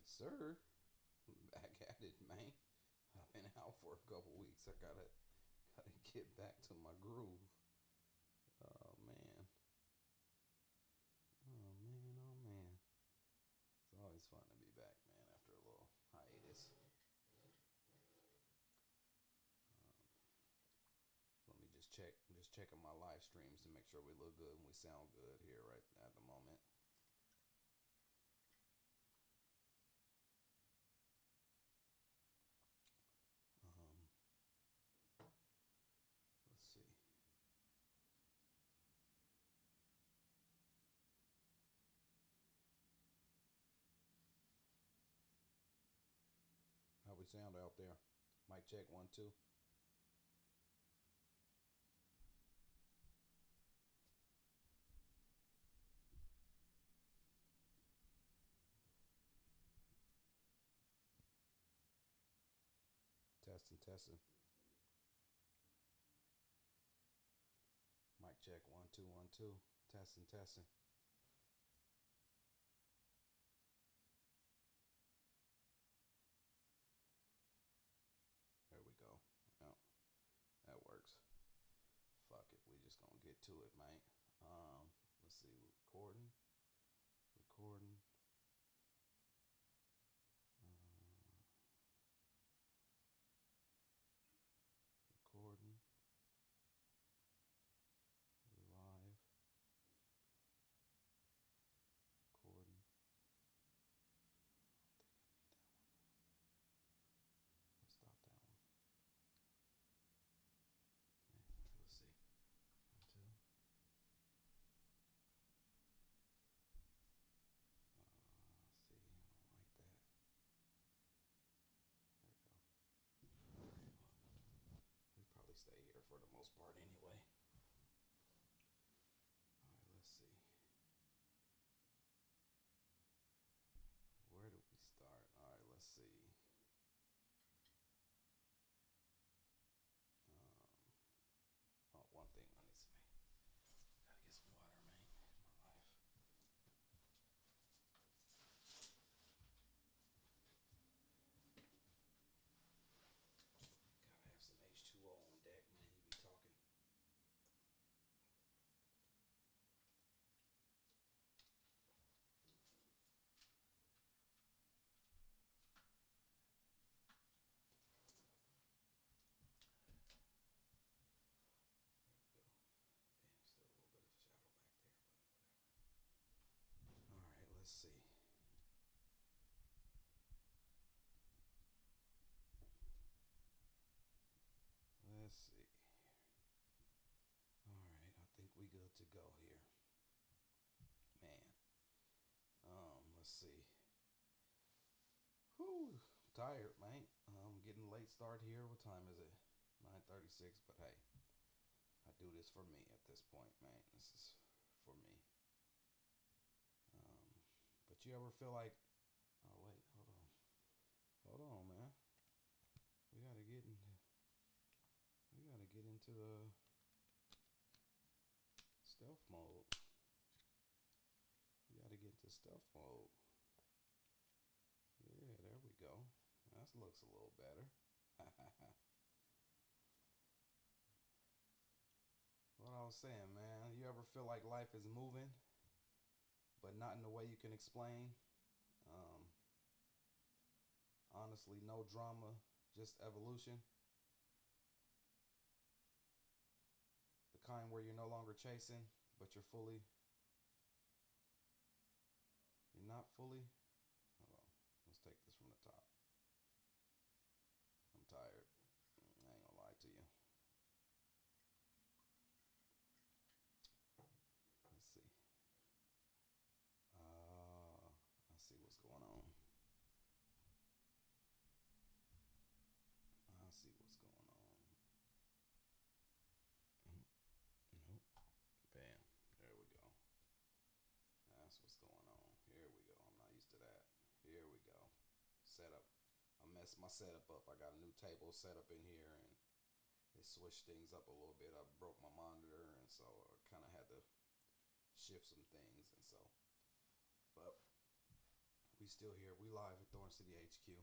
Yes, sir. Back at it, man. I've been out for a couple weeks. I gotta get back to my groove. Oh man. Oh man. Oh man. It's always fun to be back, man. After a little hiatus. Let me just checking my live streams to make sure we look good and we sound good here right at the moment. Um, let's see. How we sound out there? Mic check 1 2. Testing, testing. Mic check 1 2 1 2. Testing, testing. There we go. Yep, that works. Fuck it. We just gonna get to it, man. Let's see. We're recording. Recording. Uh, recording. We're live. Recording. I don't think I need that one though. Let's stop that one. Yeah, all right, let's see. 1 2. See, I don't like that. There we go. All right, well, we probably stay here for the most part anyway. All right, let's see. Where do we start? All right, let's see. Oh, one thing I need some. Gotta get some water, man. In my life. Gotta have some H2O on deck, man. You be talking. There we go. Damn, still a little bit of a shadow back there, but whatever. All right, let's see. Let's see. All right, I think we good to go here. Man. Let's see. Whew, tired, man. Getting late start here. What time is it? 9:36. But hey, I do this for me at this point, man. This is for me. Um, but you ever feel like, oh wait, hold on, man. We gotta get into, we gotta get into stealth mode. We gotta get into stealth mode. Yeah, there we go. That looks a little better. What I was saying, man. You ever feel like life is moving, but not in the way you can explain? Um, Honestly, no drama, just evolution. The kind where you're no longer chasing, but you're not fully. Hold on. Let's take this from the top. I'm tired. I ain't gonna lie to you. Let's see. I see what's going on. I see what's going on. Nope. Bam. There we go. That's what's going on. Here we go. I'm not used to that. Here we go. Setup. I messed my setup up. I got a new table set up in here and it switched things up a little bit. I broke my monitor and so I kind of had to shift some things and so. But We still here. We live at Thorn City HQ.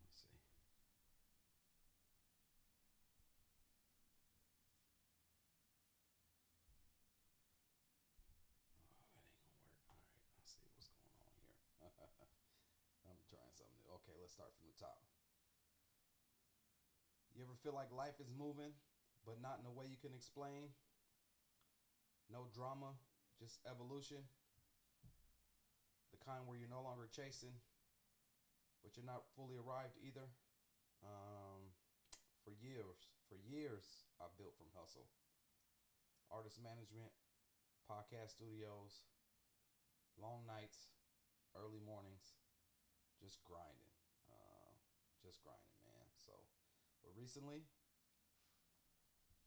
Let's see. Oh, that ain't gonna work. All right, let's see what's going on here. I'm trying something new. Okay, let's start from the top. You ever feel like life is moving, but not in a way you can explain? No drama, just evolution. The kind where you're no longer chasing, but you're not fully arrived either. Um, for years, I built from hustle, artist management, podcast studios, long nights, early mornings, just grinding, uh, just grinding, man. So, but recently,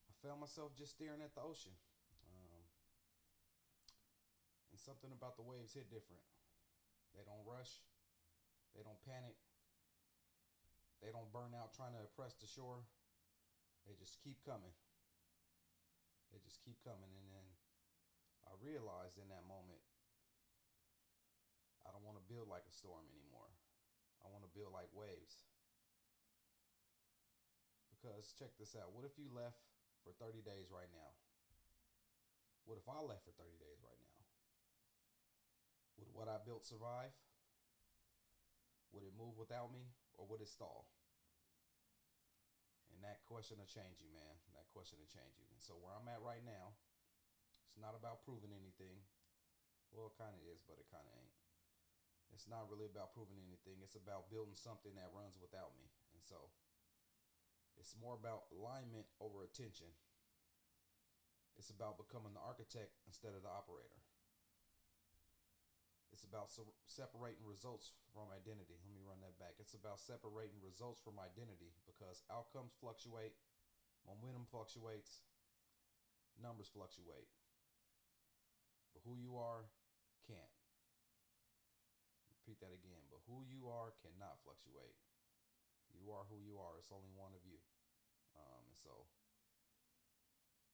I found myself just staring at the ocean, and something about the waves hit different. They don't rush, they don't panic, they don't burn out trying to oppress the shore. They just keep coming. They just keep coming, and then I realized in that moment, I don't want to build like a storm anymore. I want to build like waves. Because check this out. What if you left for 30 days right now? What if I left for 30 days right now? Would what I built survive? Would it move without me, or would it stall? And that question will change you, man. That question will change you. And so where I'm at right now, it's not about proving anything. Well, it kind of is, but it kind of ain't. It's not really about proving anything. It's about building something that runs without me. And so it's more about alignment over attention. It's about becoming the architect instead of the operator. It's about separating results from identity. Let me run that back. It's about separating results from identity because outcomes fluctuate, momentum fluctuates, numbers fluctuate. But who you are can't. Repeat that again. But who you are cannot fluctuate. You are who you are. It's only one of you. And so,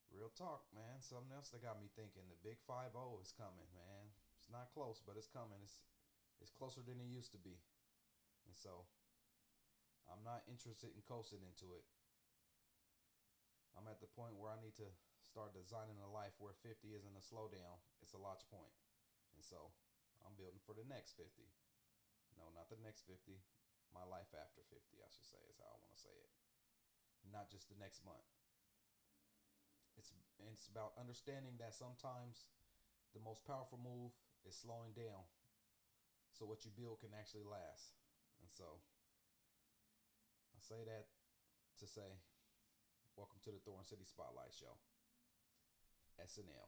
real talk, man. Something else that got me thinking. The big 5-0 is coming, man. It's not close, but it's coming. It's closer than it used to be. And so, I'm not interested in coasting into it. I'm at the point where I need to start designing a life where 50 isn't a slowdown. It's a launch point. And so, I'm building for the next 50. No, not the next 50. My life after 50, I should say, is how I want to say it. Not just the next month. It's about understanding that sometimes the most powerful move is slowing down so what you build can actually last. And so I say that to say welcome to the Thorn City Spotlight Show, SNL.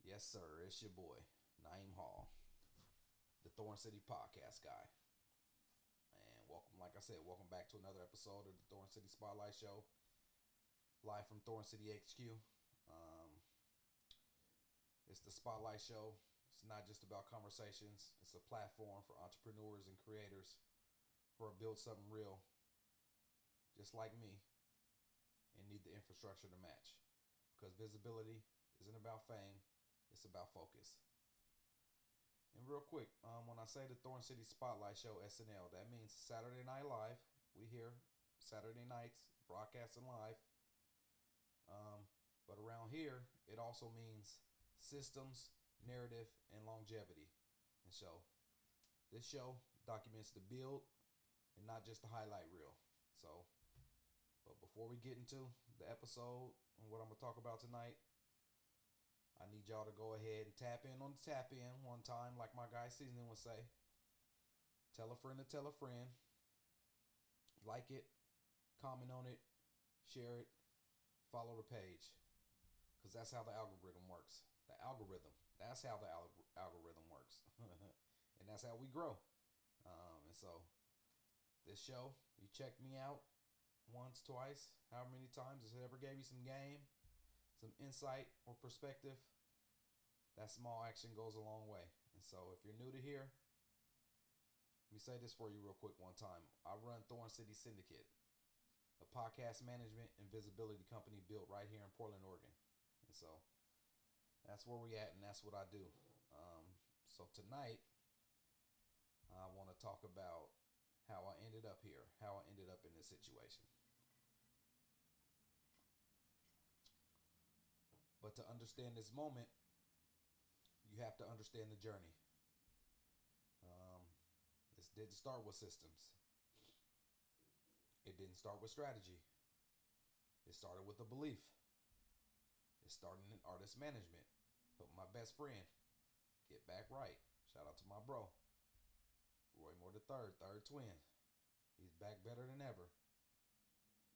Yes, sir, it's your boy, Naeem Hall, the Thorn City Podcast guy. And welcome, like I said, welcome back to another episode of the Thorn City Spotlight Show, live from Thorn City HQ. It's the Spotlight Show. It's not just about conversations. It's a platform for entrepreneurs and creators who are built something real, just like me, and need the infrastructure to match. Because visibility isn't about fame. It's about focus. And real quick, when I say the Thorn City Spotlight Show, SNL, that means Saturday Night Live. We here Saturday nights, broadcasting live. But around here, it also means systems, narrative, and longevity. And so, this show documents the build and not just the highlight reel. So, but before we get into the episode and what I'm going to talk about tonight, I need y'all to go ahead and tap in on the tap in one time, like my guy Seasoning would say. Tell a friend to tell a friend. Like it, comment on it, share it, follow the page. Because that's how the algorithm works. The algorithm. That's how the algorithm works. And that's how we grow. And so, this show, you check me out once, twice, however many times it ever gave you some game, some insight or perspective. That small action goes a long way. And so if you're new to here, let me say this for you real quick one time. I run Thorn City Syndicate, a podcast management and visibility company built right here in Portland, Oregon. And so that's where we at, and that's what I do. So tonight, I want to talk about how I ended up here, how I ended up in this situation. But to understand this moment, you have to understand the journey. Um, this didn't start with systems. It didn't start with strategy. It started with a belief. It started in artist management. Helped my best friend get back right. Shout out to my bro, Roy Moore the third twin. He's back better than ever.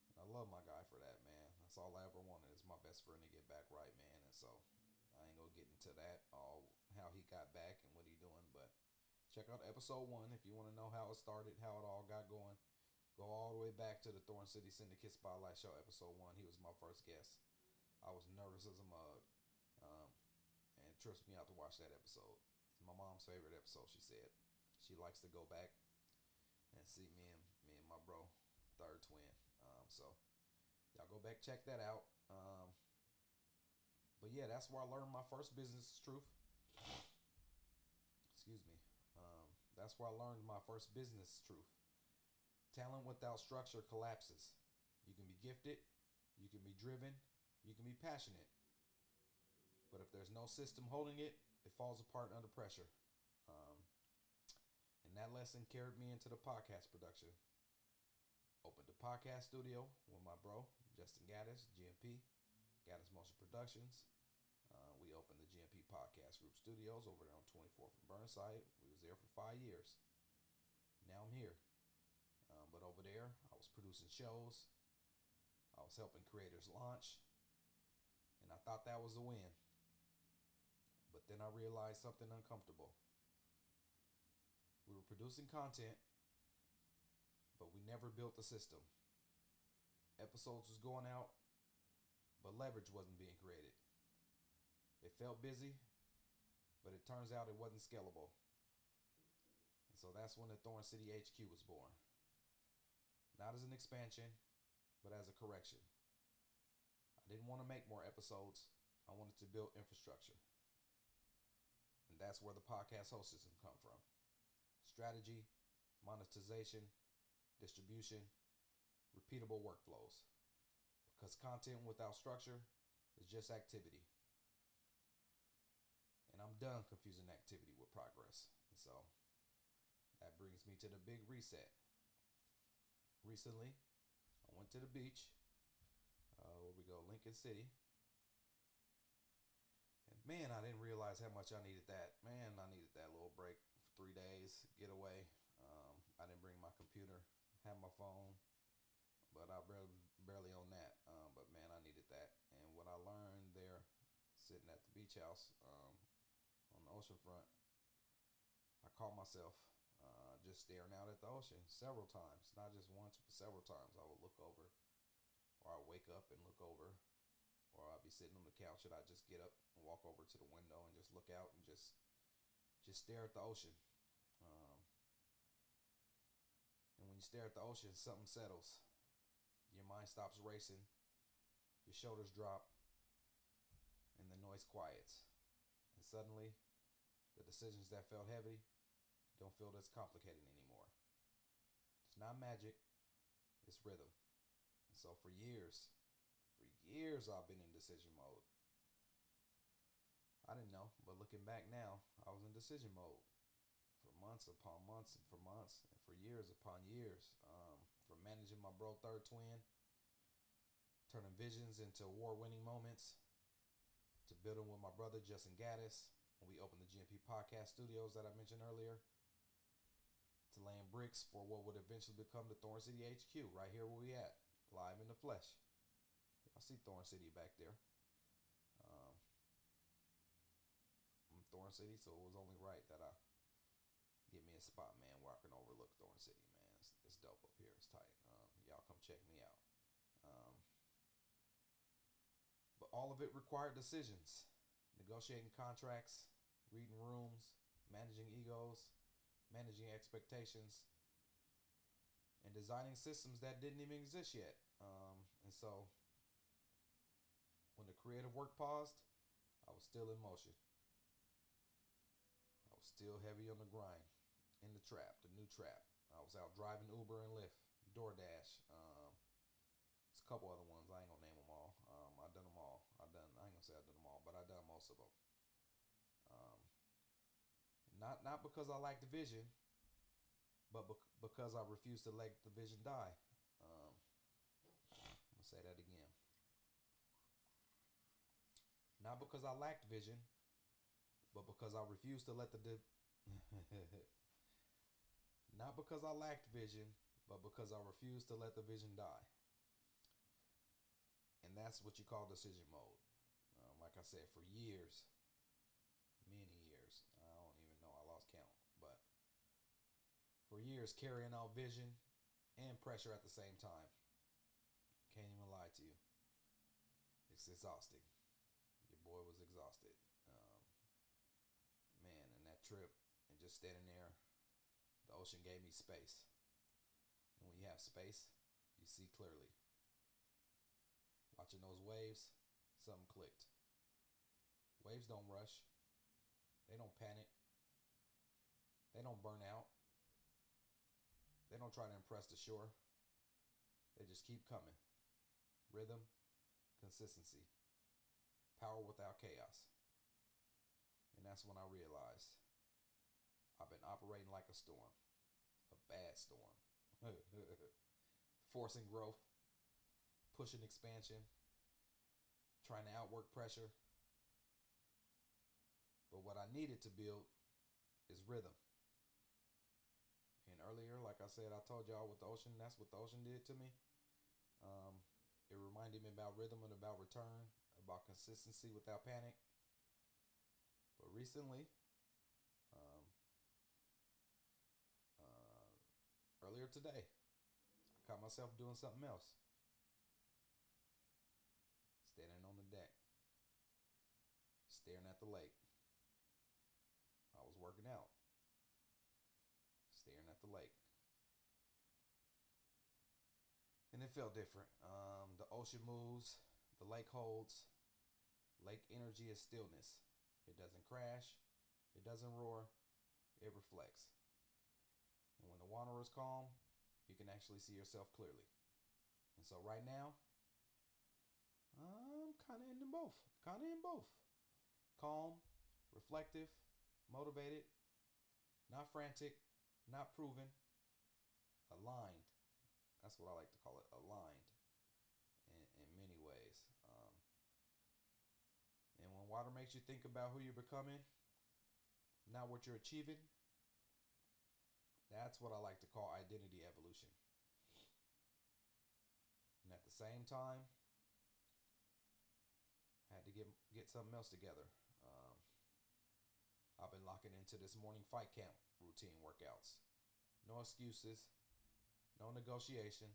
And I love my guy for that, man. That's all I ever wanted is my best friend to get back right, man. And so I ain't gonna get into that, all how he got back and what he doing, but check out episode 1 if you want to know how it started, how it all got going. Go all the way back to the Thorn City Syndicate Spotlight Show, episode 1. He was my first guest. I was nervous as a mug, and it trips me out to watch that episode. It's my mom's favorite episode, she said. She likes to go back and see me and my bro, third twin. So y'all go back, check that out. But yeah, that's where I learned my first business truth. Excuse me. That's where I learned my first business truth. Talent without structure collapses. You can be gifted, you can be driven, you can be passionate. But if there's no system holding it, it falls apart under pressure. And that lesson carried me into the podcast production. Opened a podcast studio with my bro, Justin Gaddis, GMP, Gaddis Motion Productions. We opened the GMP Podcast Group Studios over there on 24th and Burnside. We was there for 5 years. Now I'm here. But over there, I was producing shows. I was helping creators launch. And I thought that was a win. But then I realized something uncomfortable. We were producing content, but we never built a system. Episodes was going out, but leverage wasn't being created. It felt busy, but it turns out it wasn't scalable. And so that's when the Thorn City HQ was born. Not as an expansion, but as a correction. I didn't want to make more episodes. I wanted to build infrastructure. And that's where the podcast host system come from. Strategy, monetization, distribution, repeatable workflows. Because content without structure is just activity. And I'm done confusing activity with progress. And so that brings me to the big reset. Recently, I went to the beach. Where we go, Lincoln City. And man, I didn't realize how much I needed that. Man, I needed that little break for 3 days, get away. I didn't bring my computer, have my phone, but I barely on that. But man, I needed that. And what I learned there, sitting at the beach house on the ocean front, I caught myself just staring out at the ocean several times. Not just once, but several times. I would look over, or I'd wake up and look over, or I'd be sitting on the couch and I'd just get up and walk over to the window and just look out and just stare at the ocean. And when you stare at the ocean, something settles. Your mind stops racing, your shoulders drop, and the noise quiets. And suddenly, the decisions that felt heavy don't feel as complicated anymore. It's not magic, it's rhythm. And so for years I've been in decision mode. I didn't know, but looking back now, I was in decision mode for months upon months and for months and for years upon years. From managing my bro third twin, turning visions into award-winning moments, to building with my brother Justin Gaddis when we opened the GMP Podcast Studios that I mentioned earlier, to laying bricks for what would eventually become the Thorn City HQ, right here where we at, live in the flesh. Y'all see Thorn City back there. I'm Thorn City, so it was only right that I get me a spot, man, where I can overlook Thorn City, man. It's dope up here. It's tight. Y'all come check me out. But all of it required decisions. negotiating contracts, reading rooms, managing egos, managing expectations, and designing systems that didn't even exist yet. And so when the creative work paused, I was still in motion. I was still heavy on the grind, in the trap, the new trap. I was out driving Uber and Lyft, DoorDash. There's a couple other ones. I ain't gonna name them all. I done them all. I ain't gonna say I done them all, but I done most of them. Um, not because I like the vision, but because I refuse to let the vision die. I'm gonna say that again. Not because I lacked vision, but because I refuse to let the not because I lacked vision, but because I refuse to let the vision die. And that's what you call decision mode. Like I said, for years, many years, I don't even know, I lost count, but for years carrying out vision and pressure at the same time. Can't even lie to you. It's exhausting. Your boy was exhausted. Man, and that trip and just standing there, the ocean gave me space. And when you have space, you see clearly. Watching those waves, something clicked. Waves don't rush. They don't panic. They don't burn out. They don't try to impress the shore. They just keep coming. Rhythm, consistency, power without chaos. And that's when I realized I've been operating like a storm, a bad storm. Forcing growth, pushing expansion, trying to outwork pressure. But what I needed to build is rhythm. And earlier, like I said, I told y'all with the ocean, that's what the ocean did to me. It reminded me about rhythm and about return, about consistency without panic. But recently, earlier today, I caught myself doing something else. Standing on the deck, staring at the lake. I was working out, staring at the lake. And it felt different. The ocean moves, the lake holds. Lake energy is stillness. It doesn't crash, it doesn't roar, it reflects. And when the water is calm, you can actually see yourself clearly. And so right now, I'm kind of in them both. Calm, reflective, motivated, not frantic, not proven, aligned. That's what I like to call it, aligned in many ways. And when water makes you think about who you're becoming, not what you're achieving, that's what I like to call identity evolution. And at the same time, I had to get something else together. I've been locking into this morning fight camp routine workouts. No excuses, no negotiation.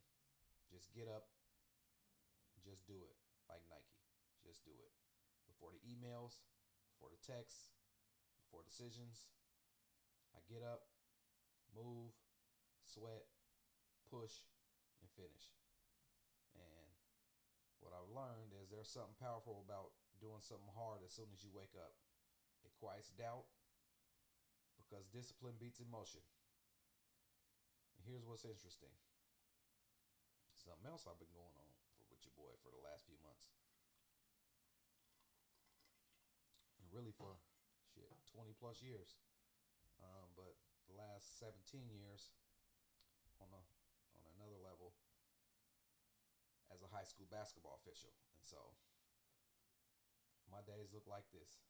Just get up, just do it, like Nike. Just do it. Before the emails, before the texts, before decisions, I get up, move, sweat, push, and finish. And what I've learned is there's something powerful about doing something hard as soon as you wake up. It quiets doubt because discipline beats emotion. And here's what's interesting. Something else I've been going on with your boy for the last few months. And really for 20 plus years. But the last 17 years on another level as a high school basketball official. And so my days look like this.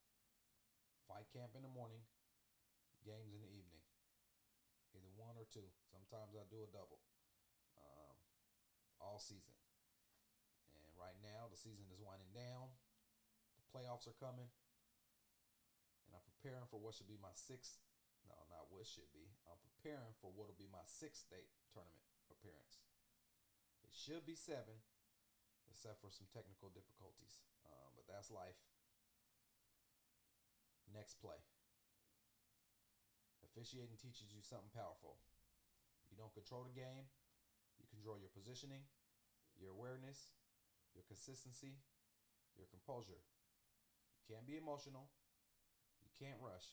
Fight camp in the morning, games in the evening. Either one or two. Sometimes I do a double. All season. And right now the season is winding down. The playoffs are coming. And I'm preparing for what should be my sixth. No, not what should be. I'm preparing for what will be my sixth state tournament appearance. It should be 7, except for some technical difficulties. But that's life. Next play. Officiating teaches you something powerful. You don't control the game, you control your positioning, your awareness, your consistency, your composure. You can't be emotional, you can't rush.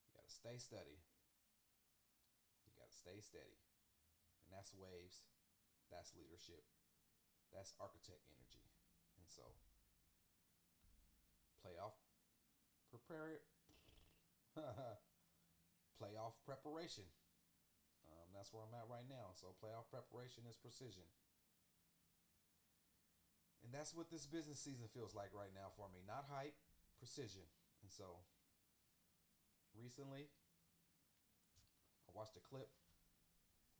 You gotta stay steady. You gotta stay steady. And that's waves, that's leadership, that's architect energy. And so, playoff prepare playoff preparation. That's where I'm at right now. So playoff preparation is precision. And that's what this business season feels like right now for me. Not hype, precision. And so recently I watched a clip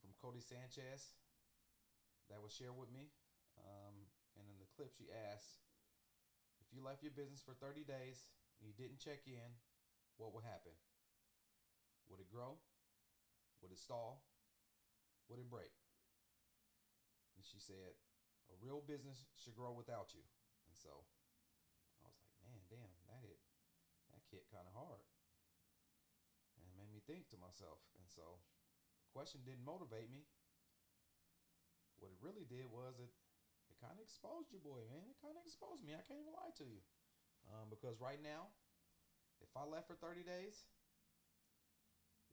from Cody Sanchez that was shared with me. And in the clip she asked, if you left your business for 30 days and you didn't check in, what would happen? Would it grow? Would it stall? Would it break? And she said, a real business should grow without you. And so I was like, man, damn, that hit kind of hard. And it made me think to myself. And so the question didn't motivate me. What it really did was it kind of exposed your boy, man. It kind of exposed me. I can't even lie to you. Because right now, if I left for 30 days,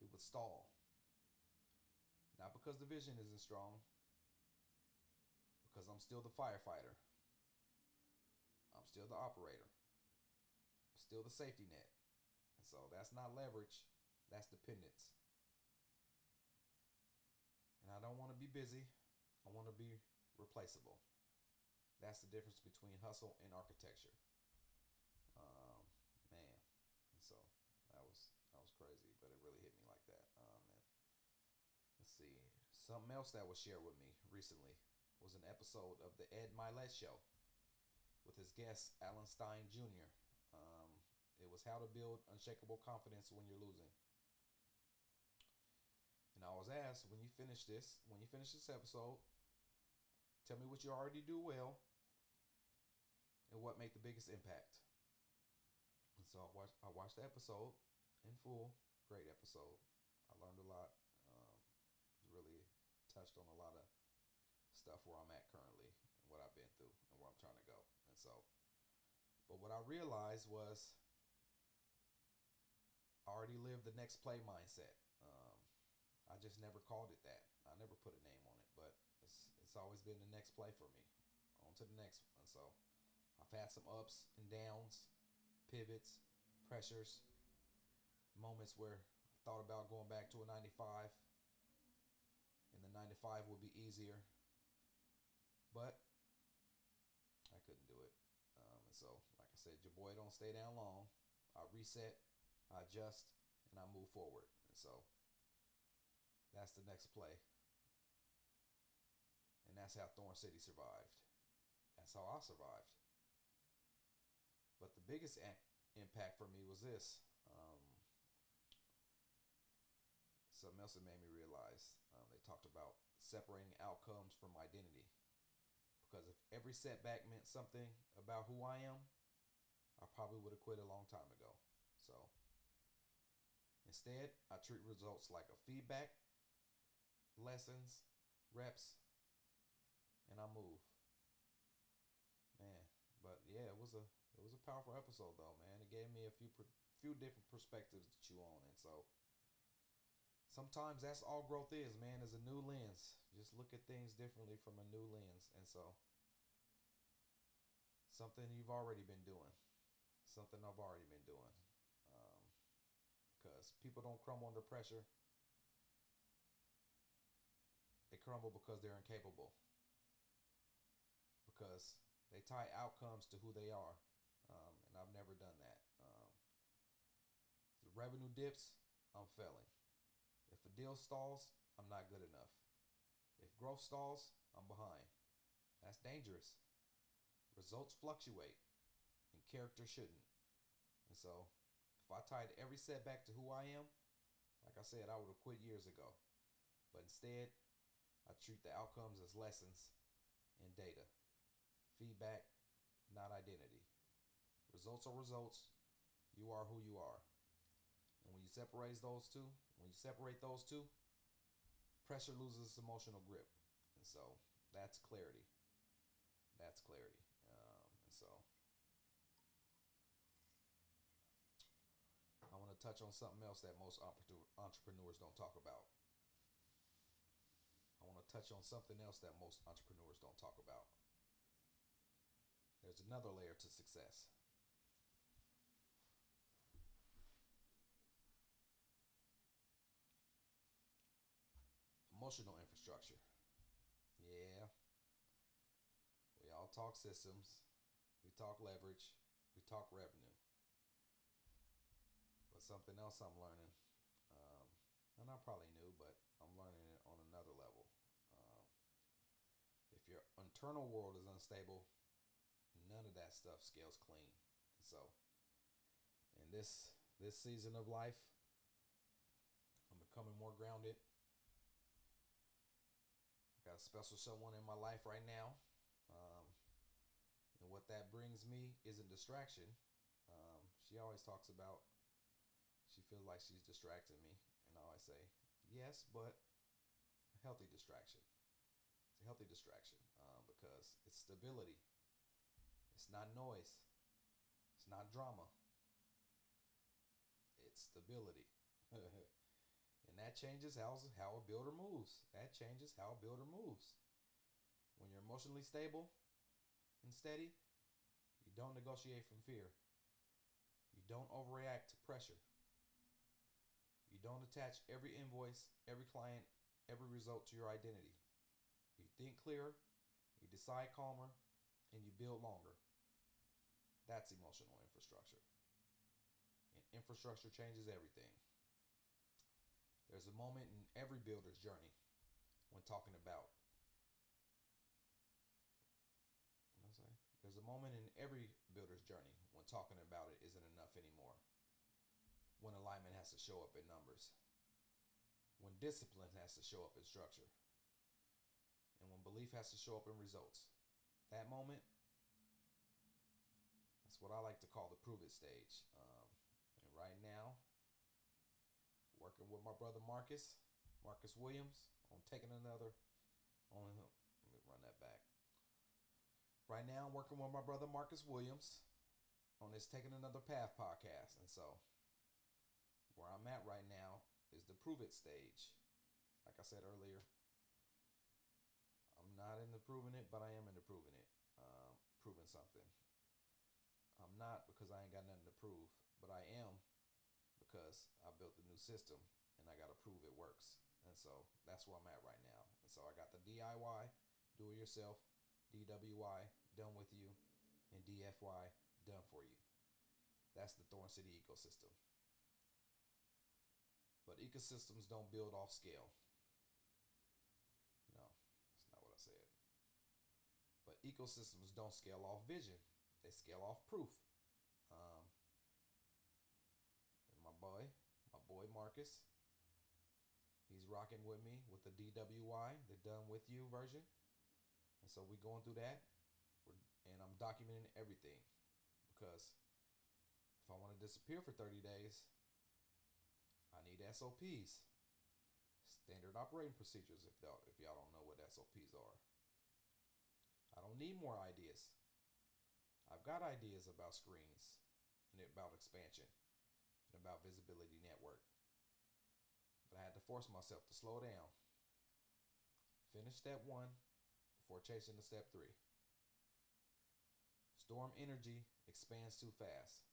it would stall. Not because the vision isn't strong, because I'm still the firefighter. I'm still the operator. I'm still the safety net. And so that's not leverage, that's dependence. And I don't want to be busy. I want to be replaceable. That's the difference between hustle and architecture. Man. And so that was crazy, but it really hit me like that. And let's see. Something else that was shared with me recently was an episode of the Ed Milet Show with his guest Alan Stein Jr. It was how to build unshakable confidence when you're losing. And I was asked, when you finish this episode, tell me what you already do well and what made the biggest impact. And so I watched the episode in full. Great episode. I learned a lot. Really touched on a lot of stuff where I'm at currently and what I've been through and where I'm trying to go. And so, but what I realized was I already lived the next play mindset. I just never called it that. I never put a name on it, but it's always been the next play for me. On to the next one. So I've had some ups and downs, pivots, pressures, moments where I thought about going back to a 95 and the 95 would be easier, but I couldn't do it. And so, like I said, your boy don't stay down long. I reset, I adjust, and I move forward. And so that's the next play. And that's how Thorn City survived. That's how I survived. But the biggest impact for me was this. Something else that made me realize. They talked about separating outcomes from identity. Because if every setback meant something about who I am, I probably would have quit a long time ago. So instead, I treat results like a feedback, lessons, reps, and I move. Man, but yeah, it was a powerful episode though, man. It gave me a few different perspectives to chew on, and so sometimes that's all growth is, man, is a new lens. Just look at things differently from a new lens, and so something you've already been doing, something I've already been doing, because people don't crumble under pressure. They crumble because they're incapable. Because they tie outcomes to who they are. And I've never done that. If the revenue dips, I'm failing. If a deal stalls, I'm not good enough. If growth stalls, I'm behind. That's dangerous. Results fluctuate, and character shouldn't. And so, if I tied every setback to who I am, like I said, I would have quit years ago. But instead, I treat the outcomes as lessons and data. Feedback, not identity. Results are results. You are who you are. And when you separate those two, pressure loses its emotional grip. And so that's clarity. That's clarity. And so I want to touch on something else that most entrepreneurs don't talk about. I want to touch on something else that most entrepreneurs don't talk about. There's another layer to success. Emotional infrastructure. Yeah, we all talk systems, we talk leverage, we talk revenue. But something else I'm learning, and I probably knew, but I'm learning it on another level. Um, if your internal world is unstable, none of that stuff scales clean. And so, in this season of life, I'm becoming more grounded. I got a special someone in my life right now, um, and what that brings me isn't distraction. She always talks about she feels like she's distracting me, and I always say yes, but a healthy distraction. It's a healthy distraction because it's stability. It's not noise. It's not drama. It's stability. And that changes how a builder moves. That changes how a builder moves. When you're emotionally stable and steady, you don't negotiate from fear. You don't overreact to pressure. You don't attach every invoice, every client, every result to your identity. You think clearer, you decide calmer, and you build longer. That's emotional infrastructure. And infrastructure changes everything. There's a moment in every builder's journey when talking about, what did I say? There's a moment in every builder's journey when talking about it isn't enough anymore. When alignment has to show up in numbers. When discipline has to show up in structure. And when belief has to show up in results. That moment, that's what I like to call the prove it stage. And right now, working with my brother Marcus Williams, on taking another, on him. Let me run that back. Right now, I'm working with my brother Marcus Williams on this Taking Another Path podcast. And so, where I'm at right now is the prove it stage. Like I said earlier, I'm not into proving it, but I am into proving it. Proving something. I'm not because I ain't got nothing to prove, but I am because I built a new system and I got to prove it works. And so that's where I'm at right now. And so I got the DIY, do it yourself, DWI, done with you, and DFY, done for you. That's the Thorn City ecosystem. But ecosystems don't build off scale. No, that's not what I said. But ecosystems don't scale off vision. They scale off proof. And my boy Marcus, he's rocking with me with the DWI, the done with you version. And so we're going through that. And I'm documenting everything. Because if I want to disappear for 30 days, I need SOPs. Standard operating procedures, if y'all don't know what SOPs are. I don't need more ideas. I've got ideas about screens and about expansion and about visibility network. But I had to force myself to slow down. Finish step 1 before chasing to step 3. Storm energy expands too fast.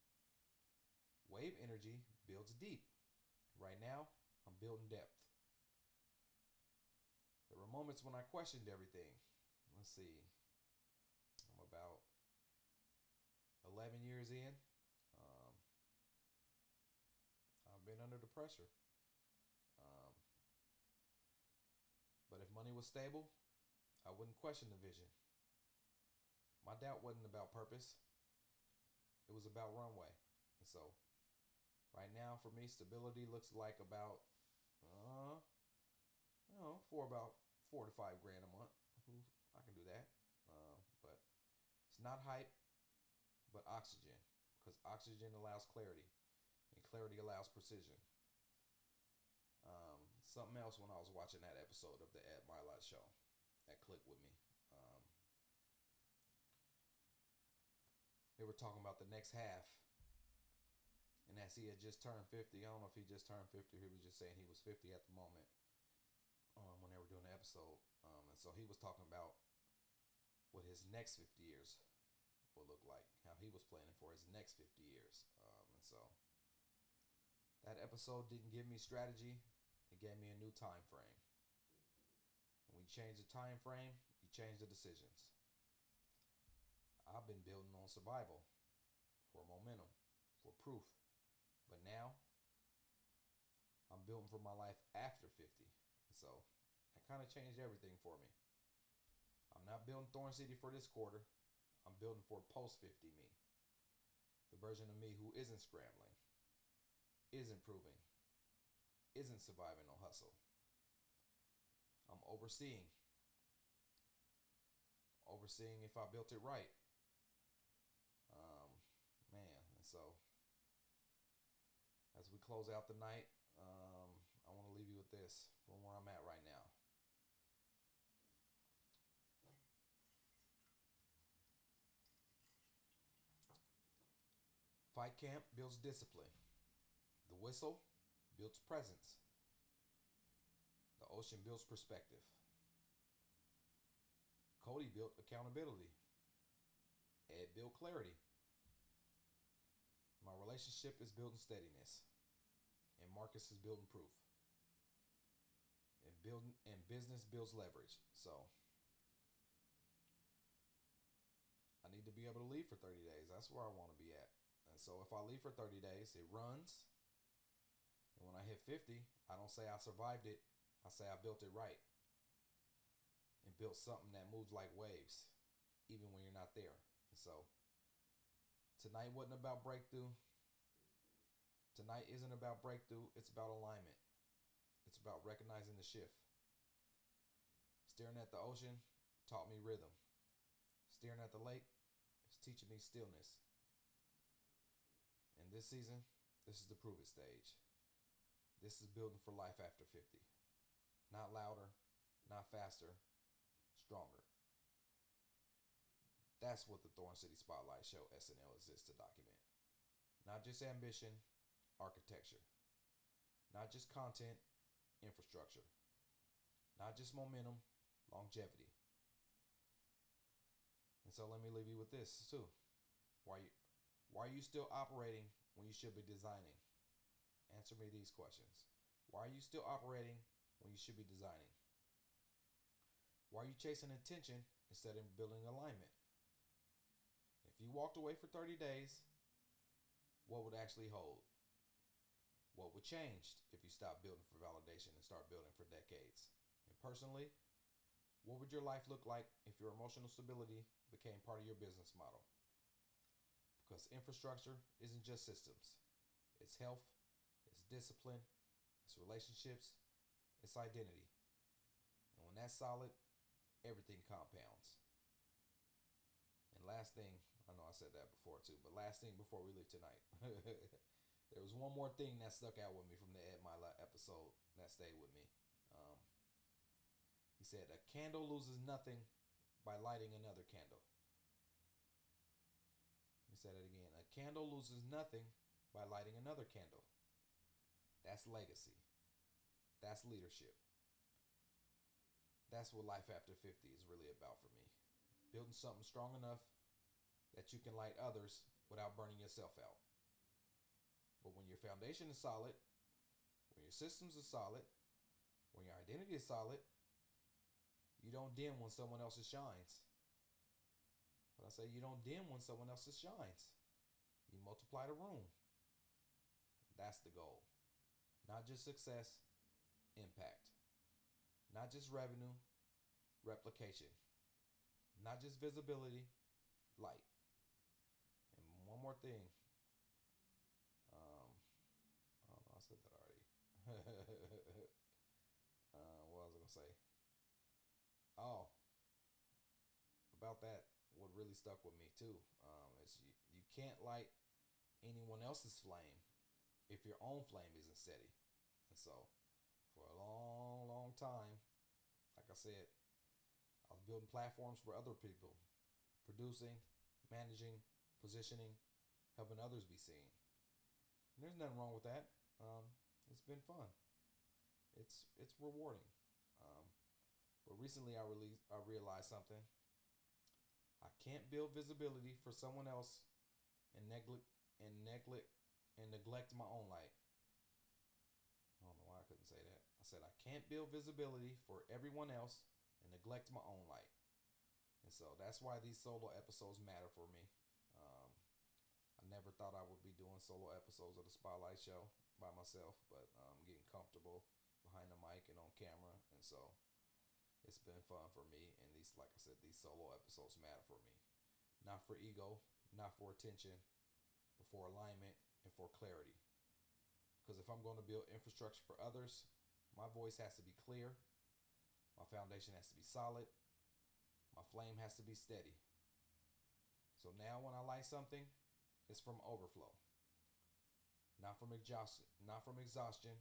Wave energy builds deep. Right now, I'm building depth. There were moments when I questioned everything. Let's see. I'm about 11 years in. I've been under the pressure. But if money was stable, I wouldn't question the vision. My doubt wasn't about purpose. It was about runway. And so, right now for me, stability looks like about, for about 4 to 5 grand a month. I can do that. But it's not hype, but oxygen. Because oxygen allows clarity. clarity allows precision. Something else when I was watching that episode of the Ed Mylott show that clicked with me. Um, they were talking about the next half, and as he had just turned 50, I don't know if he just turned 50 or he was just saying he was 50 at the moment when they were doing the episode. And so he was talking about what his next 50 years will look like, how he was planning for his next 50 years. And so that episode didn't give me strategy. It gave me a new time frame. When you change the time frame, you change the decisions. I've been building on survival for momentum, for proof. But now, I'm building for my life after 50. And so, that kind of changed everything for me. I'm not building Thorn City for this quarter. I'm building for post 50 me. The version of me who isn't scrambling, isn't proving, isn't surviving on hustle. I'm overseeing if I built it right. Man, and so as we close out the night, I want to leave you with this from where I'm at right now. Fight camp builds discipline. The whistle builds presence. The ocean builds perspective. Cody built accountability. Ed built clarity. My relationship is building steadiness. And Marcus is building proof. And business builds leverage. So I need to be able to leave for 30 days. That's where I want to be at. And so if I leave for 30 days, it runs. And when I hit 50, I don't say I survived it. I say I built it right. And built something that moves like waves, even when you're not there. And so tonight wasn't about breakthrough. Tonight isn't about breakthrough. It's about alignment. It's about recognizing the shift. Staring at the ocean taught me rhythm. Staring at the lake is teaching me stillness. And this season, this is the prove it stage. This is building for life after 50. Not louder, not faster, stronger. That's what the Thorn City Spotlight Show SNL exists to document. Not just ambition, architecture. Not just content, infrastructure. Not just momentum, longevity. And so let me leave you with this too. Why are you still operating when you should be designing? Answer me these questions. Why are you still operating when you should be designing? Why are you chasing attention instead of building alignment? If you walked away for 30 days, what would actually hold? What would change if you stopped building for validation and start building for decades? And personally, what would your life look like if your emotional stability became part of your business model? Because infrastructure isn't just systems. It's health, it's discipline, it's relationships, it's identity. And when that's solid, everything compounds. And last thing, I know I said that before too, but last thing before we leave tonight. There was one more thing that stuck out with me from the Ed Mylott episode that stayed with me. He said, a candle loses nothing by lighting another candle. Let me say that again. A candle loses nothing by lighting another candle. That's legacy. That's leadership. That's what life after 50 is really about for me. Building something strong enough that you can light others without burning yourself out. But when your foundation is solid, when your systems are solid, when your identity is solid, you don't dim when someone else's shines. But I say you don't dim when someone else's shines. You multiply the room. That's the goal. Not just success, impact. Not just revenue, replication. Not just visibility, light. And one more thing. I don't know, I said that already. What was I going to say? Oh, about that, what really stuck with me too is you can't light anyone else's flame if your own flame isn't steady. And so, for a long, long time, like I said, I was building platforms for other people, producing, managing, positioning, helping others be seen. And there's nothing wrong with that. It's been fun. It's rewarding. Um, but recently, I realized something. I can't build visibility for someone else and neglect my own light. I don't know why I couldn't say that. I said I can't build visibility for everyone else and neglect my own light. And so that's why these solo episodes matter for me. Um, I never thought I would be doing solo episodes of the Spotlight Show by myself, but getting comfortable behind the mic and on camera. And so it's been fun for me. And these, like I said, these solo episodes matter for me. Not for ego, not for attention, but for alignment and for clarity. Because if I'm going to build infrastructure for others, my voice has to be clear, my foundation has to be solid, my flame has to be steady. So now when I light something, it's from overflow, not from exhaustion,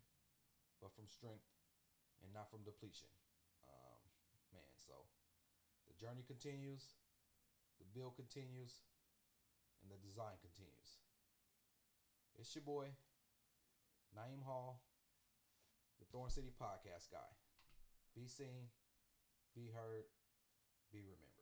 but from strength, and not from depletion. Um, Man, so the journey continues, the build continues, and the design continues. It's your boy, Naeem Hall, the Thorn City Podcast Guy. Be seen, be heard, be remembered.